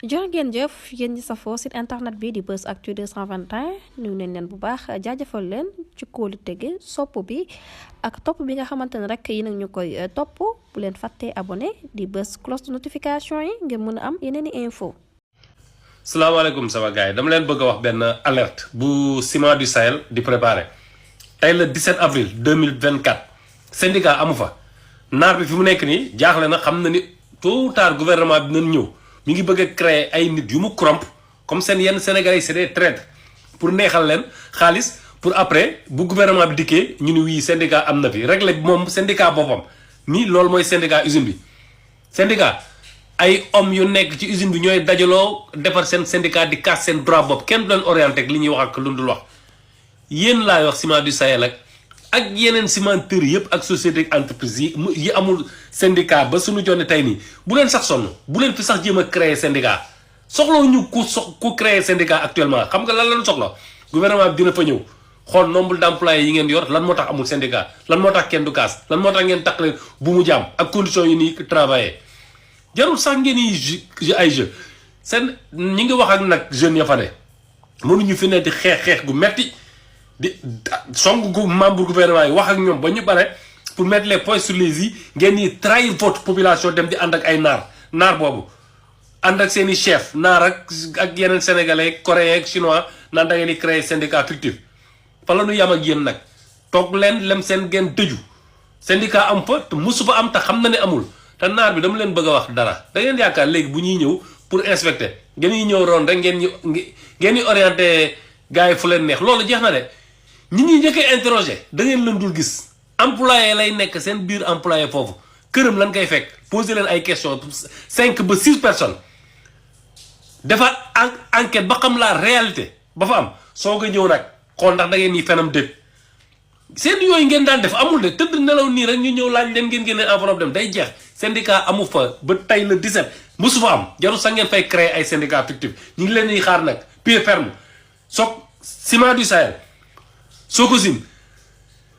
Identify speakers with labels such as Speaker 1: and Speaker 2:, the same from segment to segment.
Speaker 1: jërë ngeen jëf yéen ñi safoo site internet bi di Buzz Actu 221 nuyu nañ leen bu baax jaajëfal leen ci kóolu tege sopp bi ak topp bi nga xamante ne rek yi nag ñu koy topp bu leen fàttee abonné di bës cloche de notification yi ngeen mën a am yeneen i info.
Speaker 2: salaamaaleykum sama gars yi dama leen bëgg a wax benn alerte bu Ciments du Sahel di préparer tey le 17 avril 2024 syndicat amu fa naar bi fi mu nekk nii jaaxle na xam na ni tôt ou tard gouvernement bi dinañ ñëw. mi ngi bëgg a créer ay nit yu mu corrompre comme seen yenn Sénégalais yi c'est des traîtres pour neexal leen xaalis pour après bu gouvernement bi dikkee ñu ni wii syndicat am na fi régler moom syndicat boppam ni loolu mooy syndicat usine bi. syndicat ay hommes yu nekk ci usine bi ñooy dajaloo defar seen syndicat di casse seen droit bopp kenn du leen orienté ak li ñuy wax ak lu dul wax yéen laay wax Ciments du Sahel ak yeneen cimenterie yëpp ak société entreprise yi amul syndicat ba suñu jonne tey nii bu leen sax sonn bu leen fi sax jéem a créer syndicat soxlaw ñu ku créer syndicat actuellement xam nga lan lañu soxla gouvernement bi dina fa ñëw xool nombre d'employés yi ngeen yor lan moo tax amul syndicat lan moo tax kenn du kaas lan moo tax ngeen taqale bu mu jaam ak conditions yi nii travailler jarul sax ngeen yi ay jeu seen ñi ngi wax ak nag jeunes ya fa ne mënuñu fi ne di xeex gu metti di song gu membre gouvernement yi wax ak ñoom ba ñu bare pour mettre les points sur les i ngeen ñi trahir votre population dem di ànd ak ay naar boobu ànd ak seen i chef naar ak yeneen sénégalais coréen ak chinois naan da ngeen di créer syndicat fictif fa la ñu yam ak yéen nag toog leen lem seen ngeen tëju syndicat am fa te musu fa am te xam na ne amul te naar bi dama leen bëgg a wax dara da ngeen yaakaar léegi bu ñuy ñëw pour inspecter ngeen ñëw roon rek ngeen ñu orienté gars yi fu leen neex loolu jeex na de ñi ñuy njëkkee interroger da ngeen leen dul gis employé lay nekk seen biir employé foofu këram lan koy fekk poser leen ay questions 5 ba 6 personnes dafa enquête ba xam la réalité ba fa am soo ko ñëw nag xool ndax da ngeen ñi fenam dégg seen yooyu ngeen daan def amul de tëdd nelaw nii rek ñu ñëw laaj leen ngeen génne enveloppe dem day jeex syndicat amu fa ba tey le 17 mosu fa am jarul sax ngeen fay créer ay syndicat fictif ñu ngi leen di xaar nag pied ferme soog Ciments du Sahel Sococim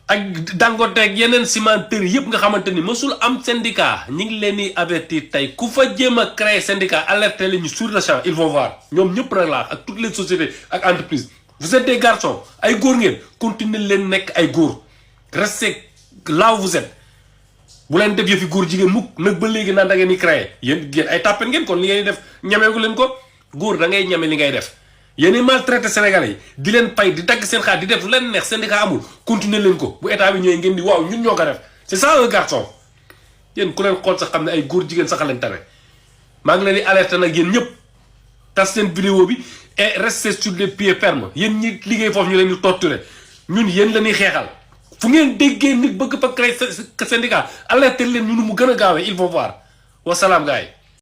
Speaker 2: ak Dangote ak yeneen cimenterie yëpp nga xamante ni mësul am syndicat ñi ngi leen di avertir tey ku fa jéem a créer syndicat alerter leen ñu sur le champ ils vont voir ñoom ñëpp nag laa ak toutes les sociétés ak entreprises vous êtes des garçons ay góor ngeen continuer leen nekk ay góor restez là où vous êtes bu leen def yëfi góor jigéen mukk nag ba léegi naan da ngeen di créer yéen ay tàppen ngeen kon li ngeen di def ñameegu leen ko góor da ngay ñame li ngay def. yéen maltraité Sénégalais yi di leen pay di dagg seen xaar di def lu leen neex syndicat amul continuer leen ko bu état bi ñëwee ngeen di waaw ñun ñoo ko def c'est ça un garçon yéen ku leen xool sax xam ne ay góor jigéen sax lañ tane maa ngi leen di alerter nag yéen ñëpp tas seen vidéo bi et restez sur les pieds fermes yéen ñi liggéey foofu ñu leen di torturer ñun yéen la ñuy xeexal fu ngeen déggee nit bëgg fa créer syndicat alerter leen ñu nu mu gën a gaawee il faut voir wasalaam gars yi